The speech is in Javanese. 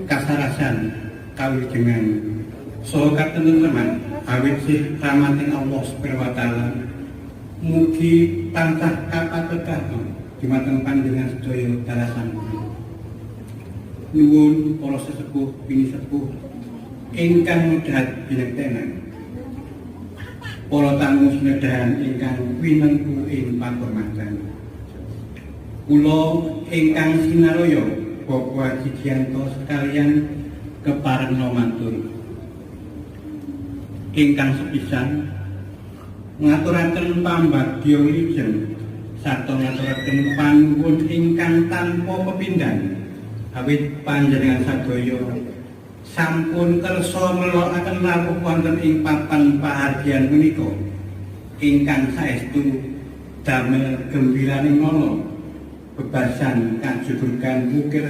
kasarasan kawijengan saha katenteman awit sih rahmating Allah Subhanahu wa taala mugi tansah kapatekaken dumateng panjenengan sedaya dalasan nuwun para sesepuh pinisepuh ingkang medhat binektenan para tamu senedahan ingkang winengku ing pakurmatan kula ingkang sinaraya Bapak Jigianto sekalian keparengna matur ingkang sepisan ngaturaken pambagya wilujeng sarta ngaturaken panuwun ingkang tanpa pepindhan awit panjenengan sadaya sampun kersa melokaken rawuh wonten ing papan pahargyan menika ingkang saestu damel gembiraning nala bebasan kajujugan mukir